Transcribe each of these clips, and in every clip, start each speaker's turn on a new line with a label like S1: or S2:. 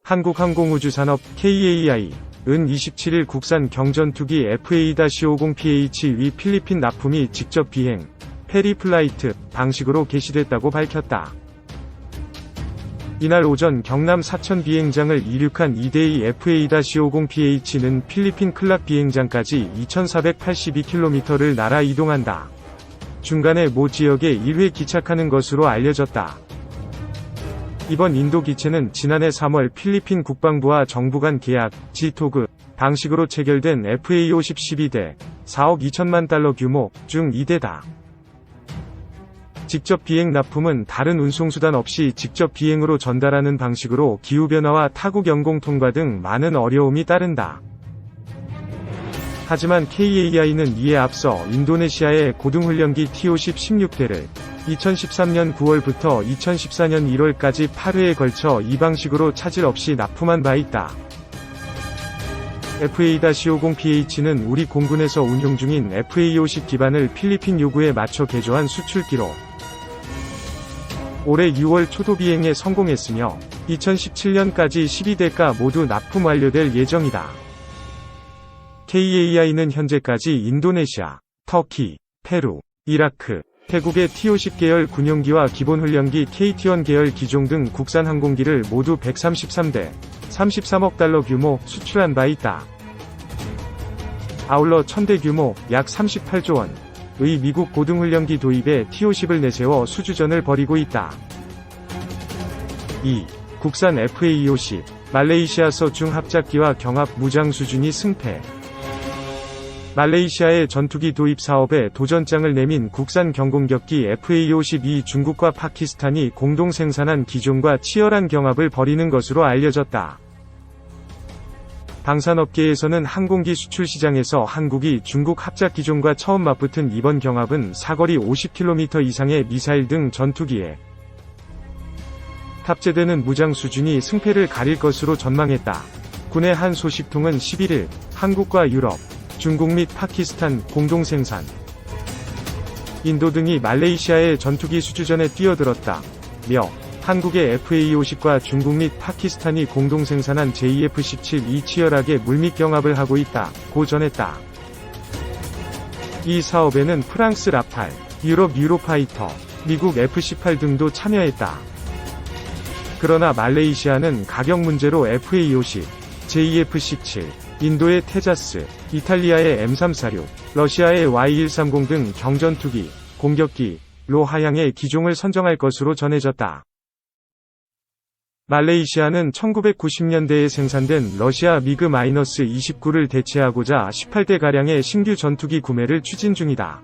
S1: 한국항공우주산업 KAI 은 27일 국산 경전투기 FA-50PH 위 필리핀 납품이 직접 비행, 페리플라이트 방식으로 개시됐다고 밝혔다. 이날 오전 경남 사천 비행장을 이륙한 2대의 FA-50PH는 필리핀 클락 비행장까지 2482km를 날아 이동한다. 중간에 모 지역에 1회 기착하는 것으로 알려졌다. 이번 인도 기체는 지난해 3월 필리핀 국방부와 정부 간 계약, 지토그, 방식으로 체결된 FA-50 12대, 4억 2천만 달러 규모 중 2대다. 직접 비행 납품은 다른 운송수단 없이 직접 비행으로 전달하는 방식으로 기후변화와 타국 영공 통과 등 많은 어려움이 따른다. 하지만 KAI는 이에 앞서 인도네시아의 고등훈련기 T-50 16대를 2013년 9월부터 2014년 1월까지 8회에 걸쳐 이 방식으로 차질 없이 납품한 바 있다. FA-50PH는 우리 공군에서 운용 중인 FA-50 기반을 필리핀 요구에 맞춰 개조한 수출기로 올해 6월 초도 비행에 성공했으며 2017년까지 12대가 모두 납품 완료될 예정이다. KAI는 현재까지 인도네시아, 터키, 페루, 이라크, 태국의 T-50 계열 군용기와 기본훈련기 KT-1 계열 기종 등 국산 항공기를 모두 133대, 33억 달러 규모 수출한 바 있다. 아울러 1000대 규모, 약 38조 원의 미국 고등훈련기 도입에 T-50을 내세워 수주전을 벌이고 있다. 2. 국산 FA-50, 말레이시아서 중합작기와 경합 무장 수준이 승패. 말레이시아의 전투기 도입 사업에 도전장을 내민 국산 경공격기 FA-52 중국과 파키스탄이 공동 생산한 기종과 치열한 경합을 벌이는 것으로 알려졌다. 방산업계에서는 항공기 수출 시장에서 한국이 중국 합작 기종과 처음 맞붙은 이번 경합은 사거리 50km 이상의 미사일 등 전투기에 탑재되는 무장 수준이 승패를 가릴 것으로 전망했다. 군의 한 소식통은 11일 한국과 유럽, 중국 및 파키스탄 공동 생산, 인도 등이 말레이시아의 전투기 수주전에 뛰어들었다며 한국의 FA-50과 중국 및 파키스탄이 공동 생산한 JF-17이 치열하게 물밑 경합을 하고 있다고 전했다. 이 사업에는 프랑스 라팔, 유럽 유로파이터, 미국 F-18 등도 참여했다. 그러나 말레이시아는 가격 문제로 FA-50, JF-17, 인도의 테자스, 이탈리아의 M346, 러시아의 Y130 등 경전투기, 공격기로 하향의 기종을 선정할 것으로 전해졌다. 말레이시아는 1990년대에 생산된 러시아 미그-29를 대체하고자 18대가량의 신규 전투기 구매를 추진 중이다.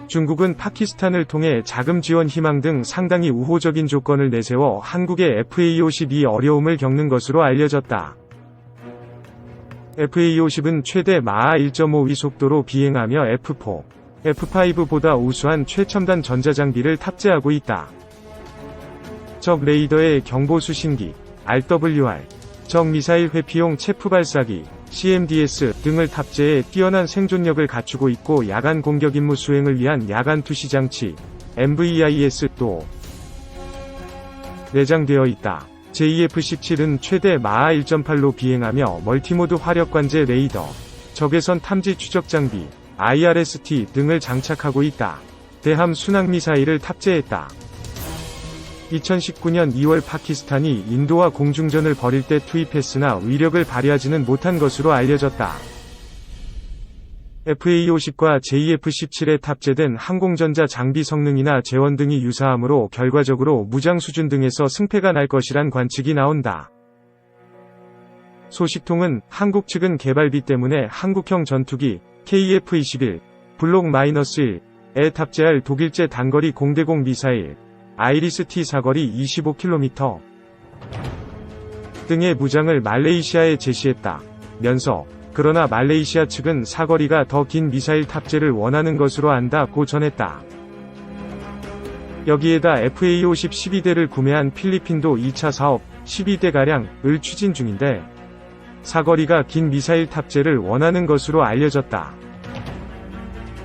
S1: 중국은 파키스탄을 통해 자금 지원 희망 등 상당히 우호적인 조건을 내세워 한국의 FA-52 어려움을 겪는 것으로 알려졌다. FA-50은 최대 마하 1.5위 속도로 비행하며 F4, F5보다 우수한 최첨단 전자장비를 탑재하고 있다. 적 레이더의 경보 수신기, RWR, 적 미사일 회피용 체프 발사기, CMDS 등을 탑재해 뛰어난 생존력을 갖추고 있고 야간 공격 임무 수행을 위한 야간 투시 장치, MVIS도 내장되어 있다. JF-17은 최대 마하 1.8로 비행하며 멀티모드 화력관제 레이더, 적외선 탐지 추적 장비, IRST 등을 장착하고 있다. 대함 순항미사일을 탑재했다. 2019년 2월 파키스탄이 인도와 공중전을 벌일 때 투입했으나 위력을 발휘하지는 못한 것으로 알려졌다. FA-50과 JF-17에 탑재된 항공전자 장비 성능이나 재원 등이 유사하므로 결과적으로 무장 수준 등에서 승패가 날 것이란 관측이 나온다. 소식통은 한국 측은 개발비 때문에 한국형 전투기 KF-21 블록-1에 탑재할 독일제 단거리 공대공 미사일 아이리스-T 사거리 25km 등의 무장을 말레이시아에 제시했다면서 그러나 말레이시아 측은 사거리가 더 긴 미사일 탑재를 원하는 것으로 안다고 전했다. 여기에다 FA-50 12대를 구매한 필리핀도 2차 사업 12대가량을 추진 중인데 사거리가 긴 미사일 탑재를 원하는 것으로 알려졌다.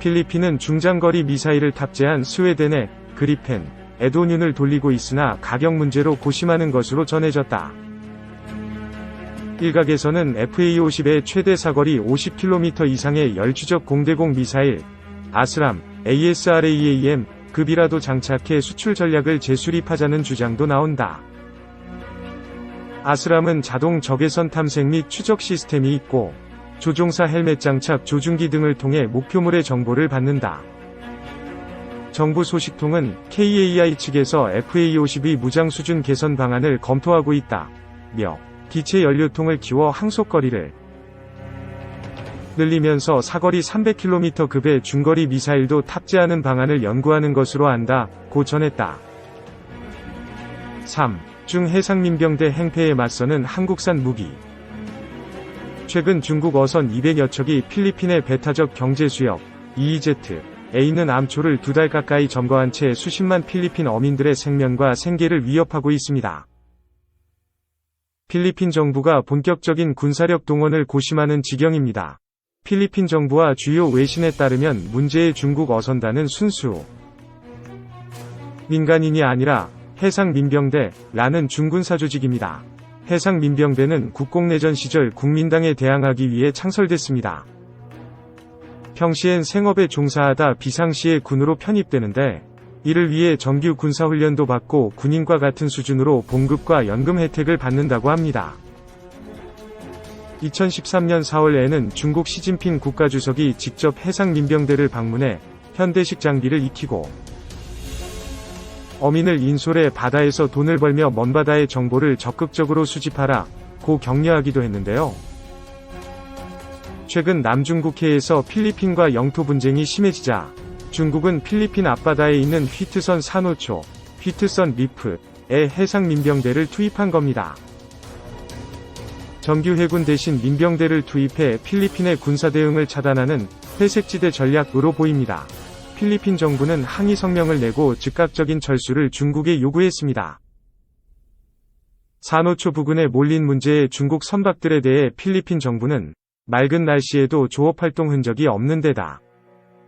S1: 필리핀은 중장거리 미사일을 탑재한 스웨덴의 그리펜 에도뇽을 돌리고 있으나 가격 문제로 고심하는 것으로 전해졌다. 일각에서는 FA-50의 최대 사거리 50km 이상의 열추적 공대공 미사일 아스람, ASRAAM 급이라도 장착해 수출 전략을 재수립하자는 주장도 나온다. 아스람은 자동 적외선 탐색 및 추적 시스템이 있고 조종사 헬멧 장착 조준기 등을 통해 목표물의 정보를 받는다. 정부 소식통은 KAI 측에서 FA-50의 무장 수준 개선 방안을 검토하고 있다며 기체 연료통을 키워 항속거리를 늘리면서 사거리 300km 급의 중거리 미사일도 탑재하는 방안을 연구하는 것으로 안다고 전했다. 3. 중 해상민병대 행패에 맞서는 한국산 무기. 최근 중국 어선 200여 척이 필리핀의 배타적 경제수역 EEZ에있는 암초를 2달 가까이 점거한 채 수십만 필리핀 어민들의 생명과 생계를 위협하고 있습니다. 필리핀 정부가 본격적인 군사력 동원을 고심하는 지경입니다. 필리핀 정부와 주요 외신에 따르면 문제의 중국 어선단은 순수 민간인이 아니라 해상민병대라는 중군사 조직입니다. 해상민병대는 국공내전 시절 국민당에 대항하기 위해 창설됐습니다. 평시엔 생업에 종사하다 비상시에 군으로 편입되는데 이를 위해 정규 군사훈련도 받고 군인과 같은 수준으로 봉급과 연금 혜택을 받는다고 합니다. 2013년 4월에는 중국 시진핑 국가주석이 직접 해상민병대를 방문해 현대식 장비를 익히고 어민을 인솔해 바다에서 돈을 벌며 먼바다의 정보를 적극적으로 수집하라고 격려하기도 했는데요. 최근 남중국해에서 필리핀과 영토 분쟁이 심해지자 중국은 필리핀 앞바다에 있는 휘트선 산호초, 휘트선 리프에 해상민병대를 투입한 겁니다. 정규 해군 대신 민병대를 투입해 필리핀의 군사대응을 차단하는 회색지대 전략으로 보입니다. 필리핀 정부는 항의 성명을 내고 즉각적인 철수를 중국에 요구했습니다. 산호초 부근에 몰린 문제의 중국 선박들에 대해 필리핀 정부는 맑은 날씨에도 조업활동 흔적이 없는 데다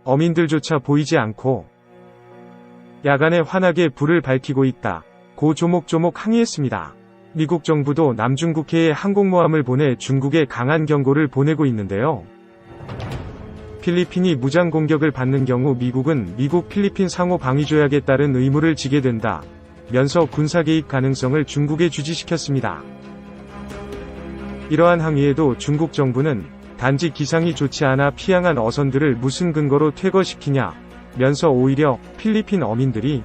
S1: 어민들조차 보이지 않고 야간에 환하게 불을 밝히고 있다고 조목조목 항의했습니다. 미국 정부도 남중국해에 항공모함을 보내 중국에 강한 경고를 보내고 있는데요. 필리핀이 무장 공격을 받는 경우 미국은 미국 필리핀 상호 방위조약에 따른 의무를 지게 된다면서 군사 개입 가능성을 중국에 주지시켰습니다. 이러한 항의에도 중국 정부는 단지 기상이 좋지 않아 피항한 어선들을 무슨 근거로 퇴거시키냐면서 오히려 필리핀 어민들이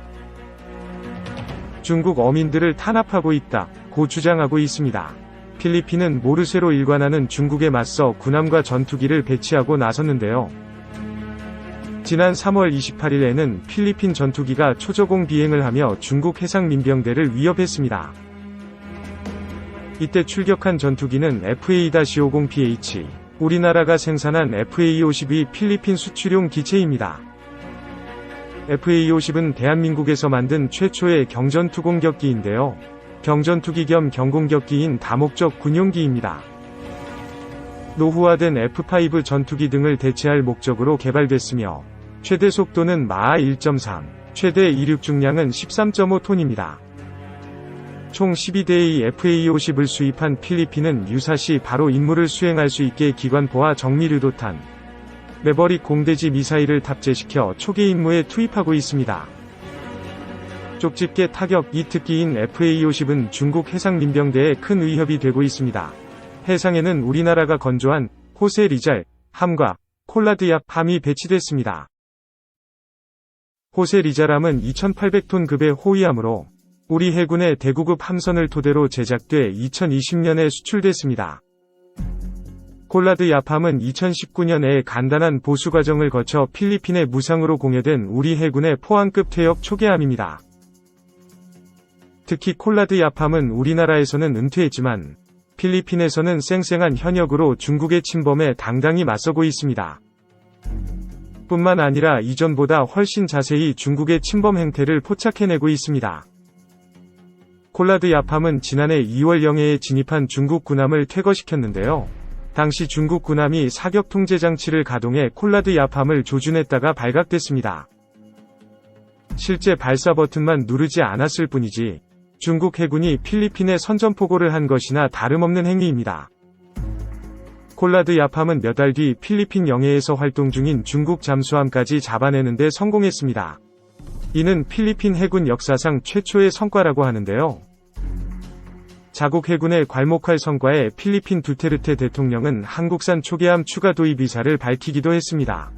S1: 중국 어민들을 탄압하고 있다고 주장하고 있습니다. 필리핀은 모르쇠로 일관하는 중국에 맞서 군함과 전투기를 배치하고 나섰는데요. 지난 3월 28일에는 필리핀 전투기가 초저공 비행을 하며 중국 해상민병대를 위협했습니다. 이때 출격한 전투기는 FA-50PH, 우리나라가 생산한 FA-50의 필리핀 수출용 기체입니다. FA-50은 대한민국에서 만든 최초의 경전투 공격기인데요. 경전투기 겸 경공격기인 다목적 군용기입니다. 노후화된 F5 전투기 등을 대체할 목적으로 개발됐으며 최대 속도는 마하 1.3, 최대 이륙 중량은 13.5톤입니다. 총 12대의 FA-50을 수입한 필리핀은 유사시 바로 임무를 수행할 수 있게 기관포와 정밀유도탄, 매버릭 공대지 미사일을 탑재시켜 초기 임무에 투입하고 있습니다. 쪽집게 타격 2특기인 FA-50은 중국 해상민병대에 큰 위협이 되고 있습니다. 해상에는 우리나라가 건조한 호세 리잘 함과 콜라드얍 함이 배치됐습니다. 호세 리잘함은 2800톤 급의 호위함으로 우리 해군의 대구급 함선을 토대로 제작돼 2020년에 수출됐습니다. 콜라드얍함은 2019년에 간단한 보수 과정을 거쳐 필리핀에 무상으로 공여된 우리 해군의 포항급 퇴역 초계함입니다. 특히 콜라드얍함은 우리나라에서는 은퇴했지만 필리핀에서는 쌩쌩한 현역으로 중국의 침범에 당당히 맞서고 있습니다. 뿐만 아니라 이전보다 훨씬 자세히 중국의 침범 행태를 포착해내고 있습니다. 콜라드얍함은 지난해 2월 영해에 진입한 중국 군함을 퇴거시켰는데요. 당시 중국 군함이 사격 통제 장치를 가동해 콜라드얍함을 조준했다가 발각됐습니다. 실제 발사 버튼만 누르지 않았을 뿐이지 중국 해군이 필리핀에 선전포고를 한 것이나 다름없는 행위입니다. 콜라드 야팜은 몇 달 뒤 필리핀 영해에서 활동 중인 중국 잠수함까지 잡아내는데 성공했습니다. 이는 필리핀 해군 역사상 최초의 성과라고 하는데요. 자국 해군의 괄목할 성과에 필리핀 두테르테 대통령은 한국산 초계함 추가 도입 의사를 밝히기도 했습니다.